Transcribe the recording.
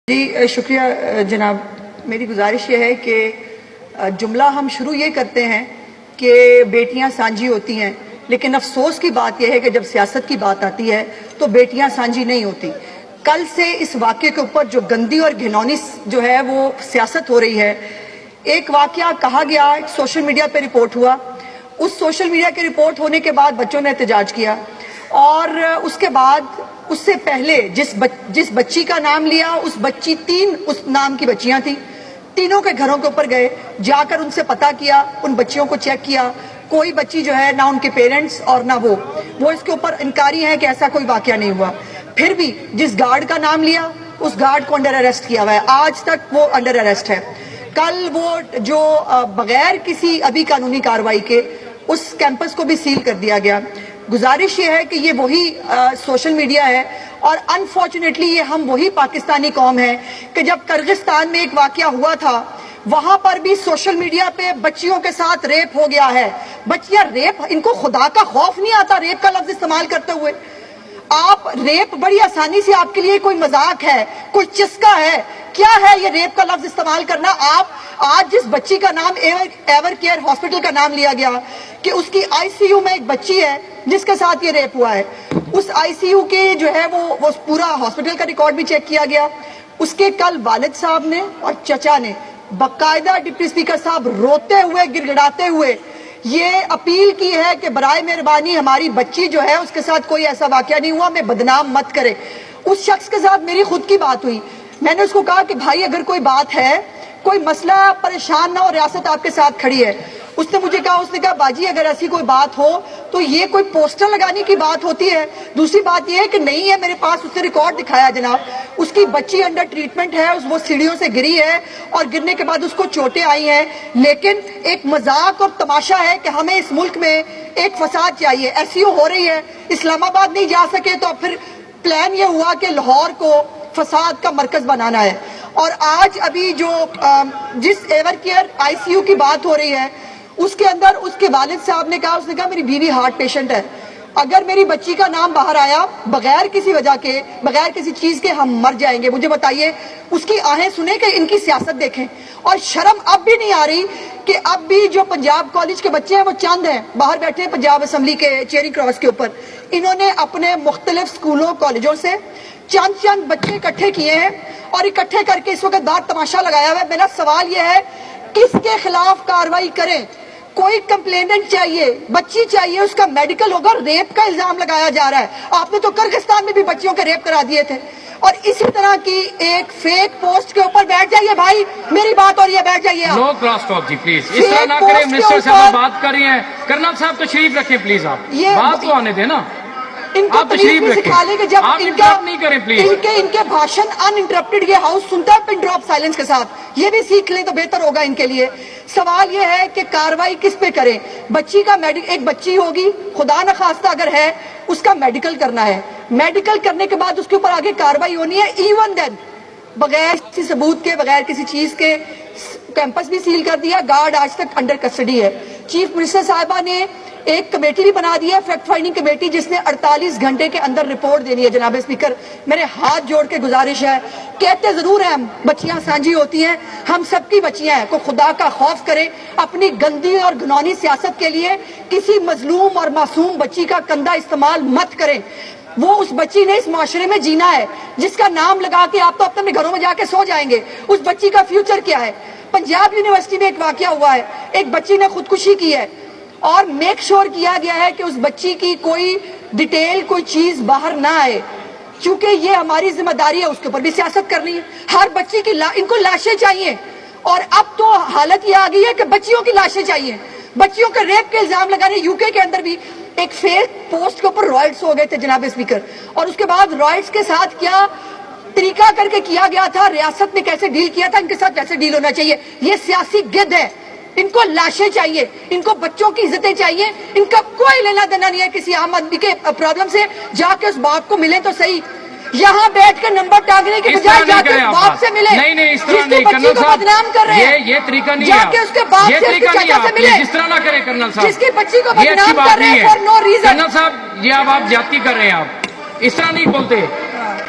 جی شکریہ جناب. میری گزارش یہ ہے کہ جملہ ہم شروع یہ کرتے ہیں کہ بیٹیاں سانجھی ہوتی ہیں، لیکن افسوس کی بات یہ ہے کہ جب سیاست کی بات آتی ہے تو بیٹیاں سانجھی نہیں ہوتی. کل سے اس واقعے کے اوپر جو گندی اور گھنونی جو ہے وہ سیاست ہو رہی ہے. ایک واقعہ کہا گیا، ایک سوشل میڈیا پہ رپورٹ ہوا، اس سوشل میڈیا کے رپورٹ ہونے کے بعد بچوں نے احتجاج کیا، اور اس کے بعد اس سے پہلے جس بچی کا نام لیا اس بچی اس نام کی بچیاں تھیں، تینوں کے گھروں کے اوپر گئے، جا کر ان سے پتہ کیا، ان بچیوں کو چیک کیا، کوئی بچی جو ہے نہ ان کے پیرنٹس اور نہ وہ اس کے اوپر انکاری ہے کہ ایسا کوئی واقعہ نہیں ہوا. پھر بھی جس گارڈ کا نام لیا اس گارڈ کو انڈر اریسٹ کیا ہوا ہے، آج تک وہ انڈر اریسٹ ہے. کل وہ جو بغیر کسی ابھی قانونی کارروائی کے اس کیمپس کو بھی سیل کر دیا گیا. گزارش یہ ہے کہ یہ وہی سوشل میڈیا ہے، اور انفارچونیٹلی یہ ہم وہی پاکستانی قوم ہے کہ جب کرغستان میں ایک واقعہ ہوا تھا وہاں پر بھی سوشل میڈیا پہ بچیوں کے ساتھ ریپ ہو گیا ہے. بچیاں ریپ، ان کو خدا کا خوف نہیں آتا ریپ کا لفظ استعمال کرتے ہوئے؟ آپ ریپ بڑی آسانی سے آپ کے لیے کوئی مذاق ہے، کوئی چسکا ہے، کیا ہے یہ ریپ کا لفظ استعمال کرنا؟ آپ آج جس بچی کا نام ایور کیئر ہاسپٹل کا نام لیا گیا کہ اس کی آئی سی یو میں ایک بچی ہے جس کے ساتھ یہ ریپ ہوا ہے، اس آئی سی یو کے جو ہے وہ پورا ہاسپٹل کا ریکارڈ بھی چیک کیا گیا. اس کے کل والد صاحب نے اور چچا نے باقاعدہ ڈپٹی اسپیکر صاحب روتے ہوئے گڑ گڑاتے ہوئے یہ اپیل کی ہے کہ برائے مہربانی ہماری بچی جو ہے اس کے ساتھ کوئی ایسا واقعہ نہیں ہوا، میں بدنام مت کرے. اس شخص کے ساتھ میری خود کی بات ہوئی، میں نے اس کو کہا کہ بھائی اگر کوئی بات ہے، کوئی مسئلہ، پریشان نہ ہو، ریاست آپ کے ساتھ کھڑی ہے. اس نے مجھے کہا باجی اگر ایسی کوئی بات ہو تو یہ کوئی پوسٹر لگانے کی بات ہوتی ہے. دوسری بات یہ ہے کہ نہیں ہے میرے پاس، اس نے ریکارڈ دکھایا جناب، اس کی بچی انڈر ٹریٹمنٹ ہے، وہ سیڑھیوں سے گری ہے اور گرنے کے بعد اس کو چوٹیں آئی ہیں. لیکن ایک مذاق اور تماشا ہے کہ ہمیں اس ملک میں ایک فساد چاہیے، ایسی ہو رہی ہے، اسلام آباد نہیں جا سکے تو پھر پلان یہ ہوا کہ لاہور کو فساد کا مرکز بنانا ہے. اور آج ابھی جو جس Evercare I C U کی بات ہو رہی ہے اس کے اندر اس کے والد صاحب نے کہا میری بیوی ہارٹ پیشنٹ ہے، اگر میری بچی کا نام باہر آیا بغیر کسی وجہ کے، بغیر کسی چیز کے، ہم مر جائیں گے. مجھے بتائیے اس کی آہیں سنیں کہ ان کی سیاست دیکھیں. اور شرم اب بھی نہیں آ رہی کہ اب بھی جو پنجاب کالج کے بچے ہیں وہ چند ہیں باہر بیٹھے ہیں پنجاب اسمبلی کے چیرنگ کراس کے اوپر، انہوں نے اپنے مختلف سکولوں کالجوں سے چند بچے اکٹھے کیے ہیں اور اکٹھے کر کے اس وقت دار تماشا لگایا ہوا ہے. میرا سوال یہ ہے کس کے خلاف کارروائی کریں؟ کوئی کمپلیننٹ چاہیے، بچی چاہیے، اس کا میڈیکل ہوگا. ریپ کا الزام لگایا جا رہا ہے، آپ نے تو کرغستان میں بھی بچیوں کے ریپ کرا دیے تھے. اور اسی طرح کی ایک فیک پوسٹ کے اوپر بیٹھ جائیے. بھائی میری بات ہو رہی ہے، بیٹھ جائیے. نو کراس ٹاک جی پلیز، اس طرح نہ کریں. منسٹر صاحب بات کر رہی ہیں، کرنل صاحب تشریف رکھیں پلیز، آپ بات تو آنے دیں نا. ان کو تشریف بھی سکھا لیں کہ جب ان کے بھاشن ان انٹرپٹڈ یہ ہاؤس سنتا ہے پن ڈراپ سائلنس کے ساتھ، یہ بھی سیکھ لیں تو بہتر ہوگا ان کے لیے. سوال یہ ہے کہ کاروائی کس پہ کریں؟ بچی کا ایک بچی ہوگی، خدا نخواستہ اگر ہے، اس کا میڈیکل کرنا ہے، میڈیکل کرنے کے بعد اس کے اوپر آگے کاروائی ہونی ہے. ایون دین بغیر کسی ثبوت کے، بغیر کسی چیز کے کیمپس بھی سیل کر دیا، گارڈ آج تک انڈر کسٹڈی ہے. چیف منسٹر صاحبہ نے ایک کمیٹی بھی بنا دی ہے، فیکٹ فائنڈنگ کمیٹی، جس نے 48 گھنٹے کے اندر رپورٹ دینی ہے. جناب اسپیکر میرے ہاتھ جوڑ کے گزارش ہے، کہتے ضرور ہیں ہم بچیاں سانجھی ہوتی ہیں، ہم سب کی بچیاں ہیں، کو خدا کا خوف کریں. اپنی گندی اور گھنونی سیاست کے لیے کسی مظلوم اور معصوم بچی کا کندھا استعمال مت کریں. وہ اس بچی نے اس معاشرے میں جینا ہے جس کا نام لگا کے آپ تو اپنے گھروں میں جا کے سو جائیں گے. اس بچی کا فیوچر کیا ہے؟ پنجاب یونیورسٹی میں ایک واقعہ ہوا ہے، ایک بچی نے خودکشی کی ہے اور میک شور کیا گیا ہے کہ اس بچی کی کوئی ڈیٹیل، کوئی چیز باہر نہ آئے، چونکہ یہ ہماری ذمہ داری ہے اس کے اوپر بھی سیاست کرنی ہے. ہر بچی کی ان کو لاشیں چاہیے، اور اب تو حالت یہ آ گئی ہے کہ بچیوں کی لاشیں چاہیے. بچیوں کے ریپ کے الزام لگانے، یو کے اندر بھی ایک فیک پوسٹ کے اوپر رائٹس ہو گئے تھے جناب اسپیکر، اور اس کے بعد رائٹس کے ساتھ کیا طریقہ کر کے کیا گیا تھا، ریاست نے کیسے ڈیل کیا تھا، ان کے ساتھ کیسے ڈیل ہونا چاہیے. یہ سیاسی گد ہے، ان کو لاشیں چاہیے، ان کو بچوں کی عزتیں چاہیے. ان کا کوئی لینا دینا نہیں ہے کسی عام آدمی کے پرابلم سے. جا کے اس باپ کو ملیں تو صحیح، یہاں بیٹھ کے نمبر ٹانگنے کے بجائے جا کے باپ سے ملیں. نہیں اس طرح جس کی بچی کو بدنام کر رہے ہیں یہ طریقہ نہیں جا کے اس کے باپ سے، اس کے چاچا سے ملیں. جس طرح نہ کریں کرنل صاحب، جس کی بچی کو بدنام کر رہے ہیں فار نو ریزن. کرنل صاحب یہ اب آپ زیادتی کر رہے ہیں، آپ اس طرح نہیں بولتے.